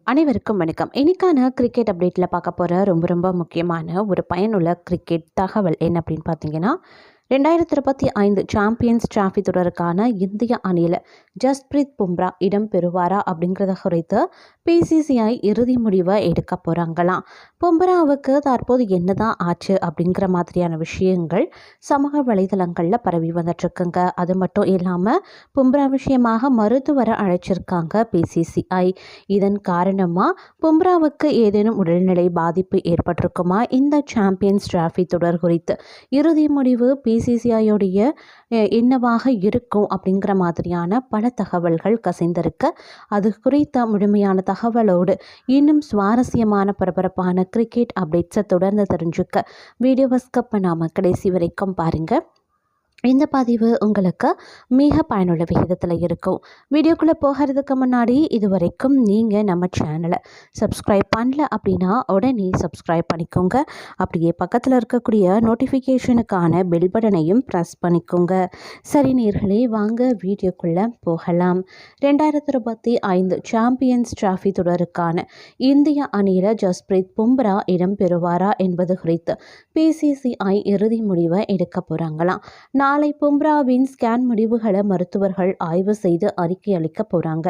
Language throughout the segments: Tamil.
அனைவருக்கும் வணக்கம். இன்னைக்கான கிரிக்கெட் அப்டேட்டில் பார்க்க போகிற ரொம்ப முக்கியமான ஒரு பயனுள்ள கிரிக்கெட் தகவல் என்ன அப்படின்னு பார்த்தீங்கன்னா, 2025 சாம்பியன்ஸ் டிராஃபி தொடருக்கான இந்திய அணியில் ஜஸ்பிரீத் பும்ரா இடம் பெறுவாரா அப்படிங்கிறத குறித்து பிசிசிஐ இறுதி முடிவை எடுக்க போகிறாங்களாம். பும்ராவுக்கு தற்போது என்னதான் ஆச்சு அப்படிங்கிற மாதிரியான விஷயங்கள் சமூக வலைதளங்களில் பரவி வந்துட்டுருக்குங்க. அது மட்டும் இல்லாமல் பும்ரா விஷயமாக மருத்துவரை அழைச்சிருக்காங்க பிசிசிஐ. இதன் காரணமாக பும்ராவுக்கு ஏதேனும் உடல்நிலை பாதிப்பு ஏற்பட்டிருக்குமா, இந்த சாம்பியன்ஸ் டிராஃபி தொடர் குறித்து இறுதி முடிவு பிசிசிஐயோடைய என்னவாக இருக்கும் அப்படிங்கிற மாதிரியான பல தகவல்கள் கசிந்திருக்க, அது குறித்த முழுமையான தகவலோடு இன்னும் சுவாரஸ்யமான பரபரப்பான கிரிக்கெட் அப்டேட்ஸை தொடர்ந்து தெரிஞ்சுக்க வீடியோவை ஸ்கிப் பண்ணாமல் கடைசி வரைக்கும் பாருங்கள். இந்த பதிவு உங்களுக்கு மிக பயனுள்ள விகிதத்தில் இருக்கும். வீடியோக்குள்ளே போகிறதுக்கு முன்னாடி இது வரைக்கும் நீங்கள் நம்ம சேனலை சப்ஸ்கிரைப் பண்ணல அப்படின்னா உடனே சப்ஸ்கிரைப் பண்ணிக்கோங்க. அப்படியே பக்கத்தில் இருக்கக்கூடிய நோட்டிஃபிகேஷனுக்கான பெல் பட்டனையும் ப்ரெஸ் பண்ணிக்கோங்க. சரி நேயர்களே, வாங்க வீடியோக்குள்ளே போகலாம். 2025 சாம்பியன்ஸ் டிராஃபி தொடருக்கான இந்திய அணியில் ஜஸ்பிரீத் பும்ரா இடம் பெறுவாரா என்பது குறித்து பிசிசிஐ இறுதி முடிவை எடுக்க போகிறாங்களாம். நாளை பும்ராவின் ஸ்கேன் முடிவுகளை மருத்துவர்கள் ஆய்வு செய்து அறிக்கை அளிக்க போகிறாங்க.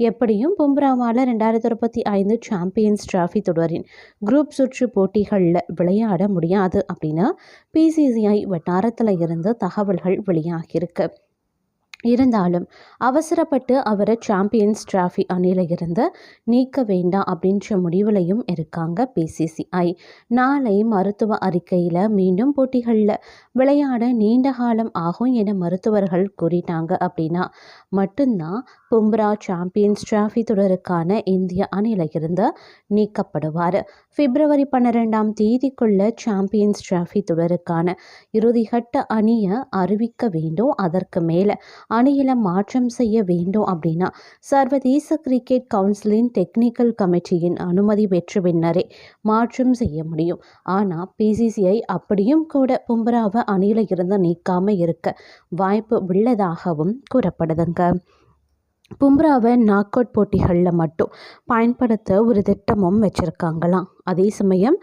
எப்படியும் பும்ராவால் 2025 சாம்பியன்ஸ் டிராஃபி தொடரின் குரூப் சுற்று போட்டிகளில் விளையாட முடியாது அப்படின்னு பிசிசிஐ வட்டாரத்தில் இருந்து தகவல்கள் வெளியாகியிருக்கு. இருந்தாலும் அவசரப்பட்டு அவரை சாம்பியன்ஸ் டிராஃபி அணியில் இருந்து நீக்க வேண்டாம் அப்படின்ற முடிவுலையும் இருக்காங்க பிசிசிஐ. நாளை மருத்துவ அறிக்கையில் மீண்டும் போட்டிகளில் விளையாட நீண்ட காலம் ஆகும் என மருத்துவர்கள் கூறிட்டாங்க அப்படின்னா மட்டும்தான் பும்ரா சாம்பியன்ஸ் டிராஃபி தொடருக்கான இந்திய அணியில் இருந்து நீக்கப்படுவார். பிப்ரவரி 12ஆம் தேதிக்குள்ள சாம்பியன்ஸ் டிராஃபி தொடருக்கான இறுதிக்கட்ட அணியை அறிவிக்க வேண்டும். அதற்கு மேலே அணியில் மாற்றம் செய்ய வேண்டும் அப்படின்னா சர்வதேச கிரிக்கெட் கவுன்சிலின் டெக்னிக்கல் கமிட்டியின் அனுமதி பெற்ற பின்னரே மாற்றம் செய்ய முடியும். ஆனால் பிசிசிஐ அப்படியும் கூட பும்ராவை அணியில் இருந்து நீக்காமல் இருக்க வாய்ப்பு உள்ளதாகவும் கூறப்படுதுங்க. பும்ராவை நாக் அவுட் போட்டிகளில் மட்டும் பயன்படுத்த ஒரு திட்டமும் வச்சுருக்காங்களாம். அதே சமயம்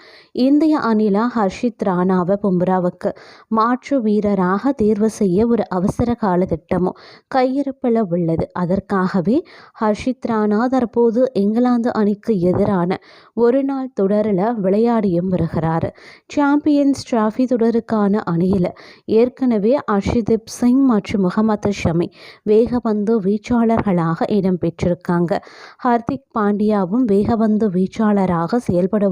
இந்திய அணியில் ஹர்ஷித் ராணாவை பும்ராவுக்கு மாற்று வீரராக தேர்வு செய்ய ஒரு அவசர கால திட்டமும் கையிருப்பில் உள்ளது. அதற்காகவே ஹர்ஷித் ராணா தற்போது இங்கிலாந்து அணிக்கு எதிரான ஒரு நாள் தொடரில் விளையாடியும் வருகிறார். சாம்பியன்ஸ் டிராஃபி தொடருக்கான அணியில் ஏற்கனவே அர்ஷதீப் சிங் மற்றும் முகமது ஷமி வேகப்பந்து வீச்சாளர்களாக இடம்பெற்றிருக்காங்க. ஹர்திக் பாண்டியாவும் வேகப்பந்து வீச்சாளராக செயல்படுவார்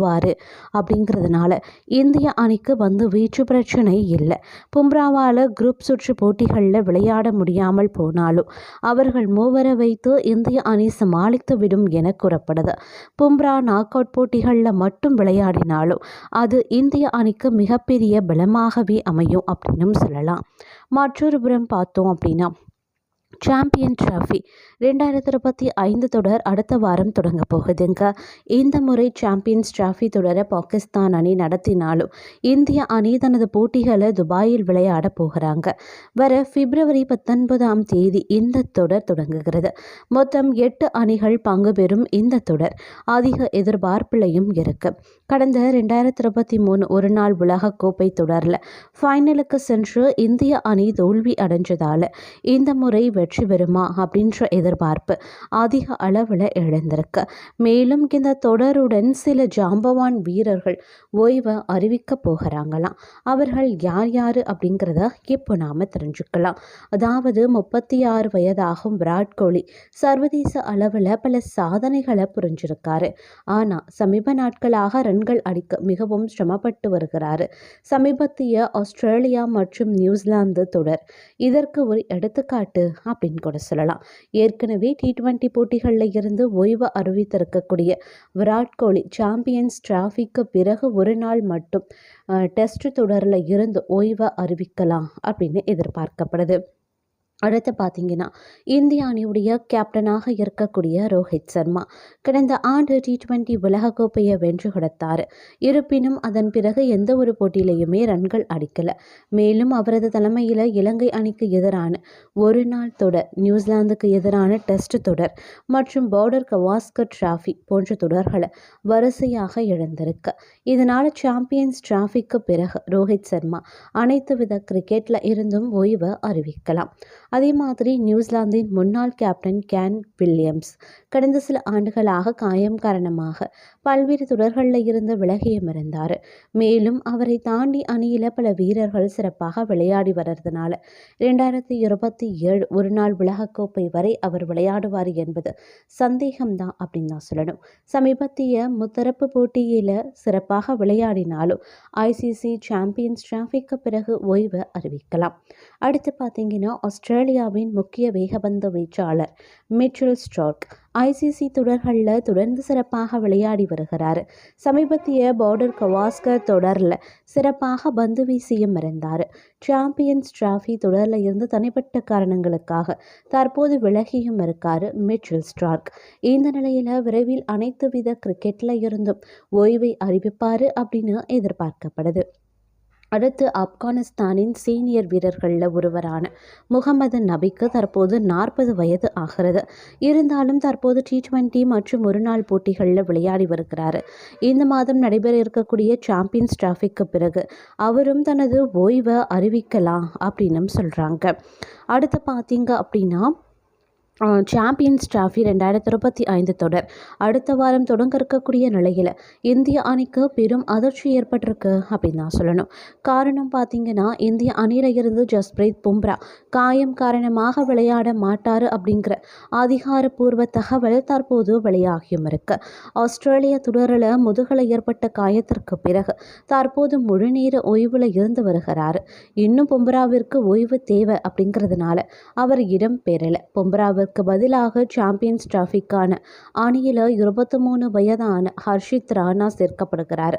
அப்படிங்கிறதுனால இந்திய அணிக்கு வந்து வீச்சு பிரச்சனை இல்லை. பும்ராவால் குரூப் சுற்று போட்டிகளில் விளையாட முடியாமல் போனாலும் அவர்கள் மூவரை வைத்து இந்திய அணி சமாளித்து விடும் என கூறப்படுது. பும்ரா நாக் அவுட் போட்டிகளில் மட்டும் விளையாடினாலும் அது இந்திய அணிக்கு மிகப்பெரிய பலமாகவே அமையும் அப்படின்னு சொல்லலாம். மற்றொரு புறம் பார்த்தோம் அப்படின்னா சாம்பியன் டிராஃபி 2025 தொடர் அடுத்த வாரம் தொடங்க போகுதுங்க. இந்த முறை சாம்பியன்ஸ் டிராஃபி தொடரை பாகிஸ்தான் அணி நடத்தினாலும் இந்திய அணி தனது போட்டிகளை துபாயில் விளையாட போகிறாங்க. வர பிப்ரவரி 19ஆம் தேதி இந்த தொடர் தொடங்குகிறது. மொத்தம் 8 அணிகள் பங்கு பெறும் இந்த தொடர் அதிக எதிர்பார்ப்புலையும் இருக்கு. கடந்த 2023 ஒரு நாள் உலக கோப்பை தொடரில் ஃபைனலுக்கு சென்று இந்திய அணி தோல்வி அடைஞ்சதால இந்த முறை வெற்றி பெறுமா அப்படின்ற எதிர்பார்ப்பு அதிக அளவில் எழுந்திருக்கு. மேலும் இந்த தொடருடன் சில ஜாம்பவான் வீரர்கள் ஓய்வை அறிவிக்க போகிறாங்களாம். அவர்கள் யார் யார் அப்படிங்கிறத இப்போ நாம் தெரிஞ்சுக்கலாம். அதாவது 36 வயதாகும் விராட் கோலி சர்வதேச அளவில் பல சாதனைகளை புரிஞ்சிருக்காரு. ஆனால் சமீப நாட்களாக ரன்கள் அடிக்க மிகவும் சிரமப்பட்டு வருகிறாரு. சமீபத்திய ஆஸ்திரேலியா மற்றும் நியூசிலாந்து தொடர் இதற்கு ஒரு எடுத்துக்காட்டு அப்படின்னு கூட சொல்லலாம். ஏற்கனவே T20 போட்டிகளில் இருந்து ஓய்வு அறிவித்திருக்கக்கூடிய விராட் கோலி சாம்பியன்ஸ் டிராஃபிக்கு பிறகு ஒரு நாள் மட்டும் டெஸ்ட் தொடரில் இருந்து ஓய்வை அறிவிக்கலாம் அப்படின்னு எதிர்பார்க்கப்படுது. அடுத்து பார்த்தீங்கன்னா, இந்திய அணியுடைய கேப்டனாக இருக்கக்கூடிய ரோஹித் சர்மா கடந்த ஆண்டு T20 உலகக்கோப்பையை வென்று கொடுத்தார். இருப்பினும் அதன் பிறகு எந்த ஒரு போட்டியிலையுமே ரன்கள் அடிக்கல. மேலும் அவரது தலைமையில் இலங்கை அணிக்கு எதிரான ஒரு நாள் தொடர், நியூசிலாந்துக்கு எதிரான டெஸ்ட் தொடர் மற்றும் பார்டர் கவாஸ்கர் டிராஃபி போன்ற தொடர்களை வரிசையாக இழந்திருக்கு. இதனால் சாம்பியன்ஸ் டிராஃபிக்கு பிறகு ரோஹித் சர்மா அனைத்து வித கிரிக்கெட்டில் இருந்தும் ஓய்வு அறிவிக்கலாம். அதே மாதிரி நியூசிலாந்தின் முன்னாள் கேப்டன் கேன் வில்லியம்ஸ் கடந்த சில ஆண்டுகளாக காயம் காரணமாக பல்வேறு தொடர்களில் இருந்து விலகியும் இருந்தார். மேலும் அவரை தாண்டி அணியில் பல வீரர்கள் சிறப்பாக விளையாடி வர்றதுனால 2027 ஒரு நாள் உலகக்கோப்பை வரை அவர் விளையாடுவார் என்பது சந்தேகம்தான் அப்படின்னு தான் சொல்லணும். சமீபத்திய முத்தரப்பு போட்டியில் சிறப்பாக விளையாடினாலும் ICC சாம்பியன்ஸ் டிராஃபிக்கு பிறகு ஓய்வு அறிவிக்கலாம். அடுத்து பார்த்தீங்கன்னா, ஆஸ்திரேலியாவின் முக்கிய வேகப்பந்து வீச்சாளர் மிச்சல் ஸ்டார்க் ICC தொடர்களில் தொடர்ந்து சிறப்பாக விளையாடி வருகிறார். சமீபத்திய பார்டர் கவாஸ்கர் தொடரில் சிறப்பாக பந்து வீசியும் இருந்தார். சாம்பியன்ஸ் டிராஃபி தொடரில் இருந்து தனிப்பட்ட காரணங்களுக்காக தற்போது விலகியும் இருக்கார் மிச்சல் ஸ்டார்க். இந்த நிலையில் விரைவில் அனைத்து வித கிரிக்கெட்டில் இருந்தும் ஓய்வை அறிவிப்பார் அப்படின்னு எதிர்பார்க்கப்படுது. அடுத்து ஆப்கானிஸ்தானின் சீனியர் வீரர்களில் ஒருவரான முகமது நபிக்கு தற்போது 40 வயது ஆகிறது. இருந்தாலும் தற்போது T20 மற்றும் ஒருநாள் போட்டிகளில் விளையாடி வருகிறார். இந்த மாதம் நடைபெற இருக்கக்கூடிய சாம்பியன்ஸ் டிராஃபிக்கு பிறகு அவரும் தனது ஓய்வை அறிவிக்கலாம் அப்படின்னு சொல்கிறாங்க. அடுத்து பார்த்தீங்க அப்படின்னா, சாம்பியன்ஸ் டிராஃபி 2025 தொடர் அடுத்த வாரம் தொடங்க இருக்கக்கூடிய நிலையில் இந்திய அணிக்கு பெரும் அதிர்ச்சி ஏற்பட்டிருக்கு அப்படின்னு தான் சொல்லணும். காரணம் பார்த்தீங்கன்னா, இந்திய அணியில் இருந்து ஜஸ்பிரீத் பும்ரா காயம் காரணமாக விளையாட மாட்டார் அப்படிங்கிற அதிகாரப்பூர்வ தகவல் தற்போது வெளியாகியும் இருக்கு. ஆஸ்திரேலிய தொடரில் முதுகில் ஏற்பட்ட காயத்திற்கு பிறகு தற்போது முழுநேர ஓய்வில் இருந்து வருகிறார். இன்னும் பும்ராவிற்கு ஓய்வு தேவை அப்படிங்கிறதுனால அவர் இடம் பெறலை. பும்ராவிற்கு பதிலாக சாம்பியன்ஸ் டிராஃபிக்கான அணியில் 23 வயதான ஹர்ஷித் ராணா சேர்க்கப்படுகிறார்.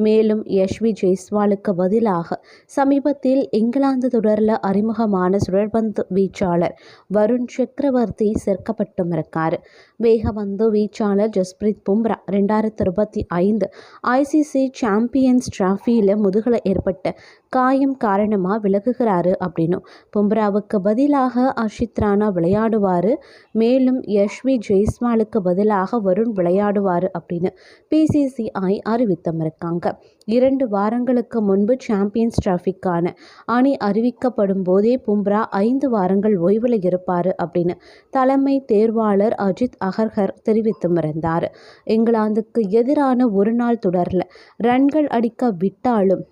மேலும் யஷ்வி ஜெய்ஸ்வாலுக்கு பதிலாக சமீபத்தில் இங்கிலாந்து தொடரில் அறிமுகமான சுழற்பந்து வீச்சாளர் வருண் சக்கரவர்த்தி சேர்க்கப்பட்டும் இருக்கார். வேகப்பந்து வீச்சாளர் ஜஸ்பிரீத் பும்ரா 2025 ICC சாம்பியன்ஸ் டிராஃபியில் முதுகில் ஏற்பட்ட காயம் காரணமாக விலகுகிறாரு அப்படின்னும், பும்ராவுக்கு பதிலாக ஹர்ஷித் ராணா விளையாடுவார். மேலும் யஷ்வி ஜெய்ஸ்வாலுக்கு பதிலாக வருண் விளையாடுவார் அப்படின்னு PCCI அறிவித்தம் இருக்காங்க. 2 வாரங்களுக்கு முன்பு சாம்பியன்ஸ் டிராஃபிக்கான அணி அறிவிக்கப்படும் போதே பும்ரா 5 வாரங்கள் ஓய்வில் இருப்பார் அப்படின்னு தலைமை தேர்வாளர் அஜித் அகர்கர் தெரிவித்தும் இருந்தார். இங்கிலாந்துக்கு எதிரான ஒரு நாள் தொடரில் ரன்கள் அடிக்க விட்டாலும்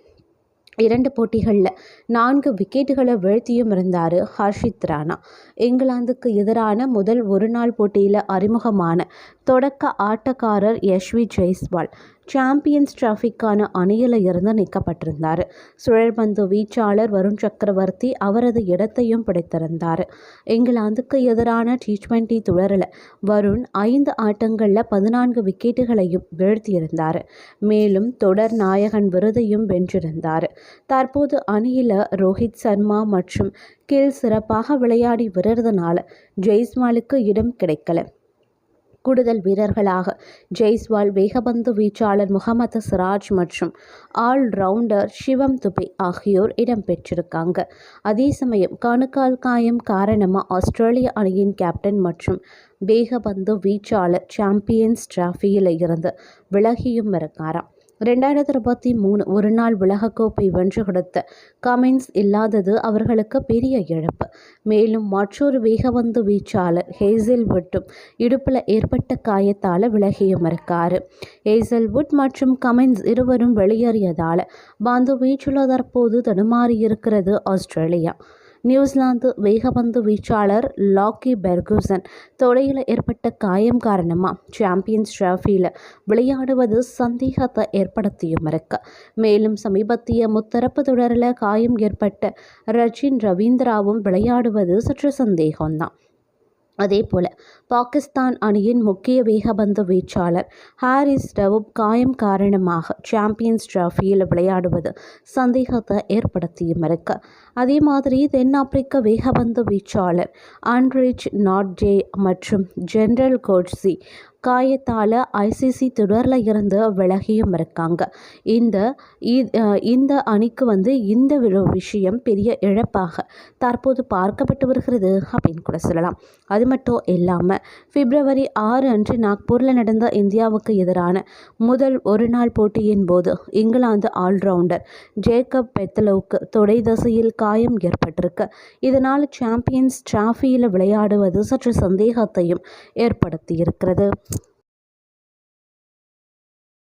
2 போட்டிகளில் 4 விக்கெட்டுகளை வீழ்த்தியும் இருந்தார் ஹர்ஷித் ராணா. இங்கிலாந்துக்கு எதிரான முதல் ஒரு நாள் போட்டியில் அறிமுகமான தொடக்க ஆட்டக்காரர் யஷ்வி ஜெய்ஸ்வால் சாம்பியன்ஸ் டிராஃபிக்கான அணியில் இருந்து நீக்கப்பட்டிருந்தார். சுழற்பந்து வீச்சாளர் வருண் சக்கரவர்த்தி அவரது இடத்தையும் பிடித்திருந்தார். இங்கிலாந்துக்கு எதிரான T20 தொடரில் வருண் 5 ஆட்டங்களில் 14 விக்கெட்டுகளையும் வீழ்த்தியிருந்தார். மேலும் தொடர் நாயகன் விருதையும் வென்றிருந்தார். தற்போது அணியில் ரோஹித் சர்மா மற்றும் கில் சிறப்பாக விளையாடி வருவதனால ஜெய்ஸ்வாலுக்கு இடம் கிடைக்கல. கூடுதல் வீரர்களாக ஜெய்ஸ்வால், வேகப்பந்து வீச்சாளர் முகமது சிராஜ் மற்றும் ஆல்ரவுண்டர் சிவம் துபே ஆகியோர் இடம்பெற்றிருக்காங்க. அதே சமயம் கணுக்கால் காயம் காரணமாக ஆஸ்திரேலிய அணியின் கேப்டன் மற்றும் வேகப்பந்து வீச்சாளர் சாம்பியன்ஸ் டிராஃபியில் இருந்து விலகியும் இருக்காராம். 2023 ஒரு நாள் உலகக்கோப்பை வென்று கொடுத்த கமின்ஸ் இல்லாதது அவர்களுக்கு பெரிய இழப்பு. மேலும் மற்றொரு வேகப்பந்து வீச்சாளர் ஹேசல்வுட்டும் இடுப்பில் ஏற்பட்ட காயத்தால் விலகியும் இருக்கார். ஹேசல்வுட் மற்றும் கமின்ஸ் இருவரும் வெளியேறியதால் பந்து வீச்சில் தற்போது தடுமாறியிருக்கிறது ஆஸ்திரேலியா. நியூசிலாந்து வேகப்பந்து வீச்சாளர் லாக்கி பெர்குசன் தொடையில் ஏற்பட்ட காயம் காரணமாக சாம்பியன்ஸ் டிராஃபியில் விளையாடுவது சந்தேகத்தை ஏற்படுத்தியும் இருக்கு. மேலும் சமீபத்திய முத்தரப்பு தொடரில் காயம் ஏற்பட்ட ரச்சின் ரவீந்திராவும் விளையாடுவது சற்று சந்தேகம்தான். அதே போல் பாகிஸ்தான் அணியின் முக்கிய வேகப்பந்து வீச்சாளர் ஹாரிஸ் ரவூப் காயம் காரணமாக சாம்பியன்ஸ் டிராஃபியில் விளையாடுவது சந்தேகத்தை ஏற்படுத்தியும் இருக்கு. அதே மாதிரி தென்னாப்பிரிக்க வேகப்பந்து வீச்சாளர் ஆண்ட்ரிச் நாட்ஜே மற்றும் ஜென்ரல் கோட்ஸி காயத்தால் ஐசிசி தொடரில் இருந்து விலகியும் இருக்காங்க. இந்த இந்த அணிக்கு இந்த விஷயம் பெரிய இழப்பாக தற்போது பார்க்கப்பட்டு வருகிறது அப்படின்னு கூட சொல்லலாம். அது மட்டும் இல்லாமல் பிப்ரவரி 6 அன்று நாக்பூரில் நடந்த இந்தியாவுக்கு எதிரான முதல் ஒரு நாள் போட்டியின் போது இங்கிலாந்து ஆல்ரவுண்டர் ஜேக்கப் பெத்தலோவுக்கு தொடை தசையில் காயம் ஏற்பட்டிருக்கு. இதனால் சாம்பியன்ஸ் டிராஃபியில் விளையாடுவது சற்று சந்தேகத்தையும் ஏற்படுத்தியிருக்கிறது.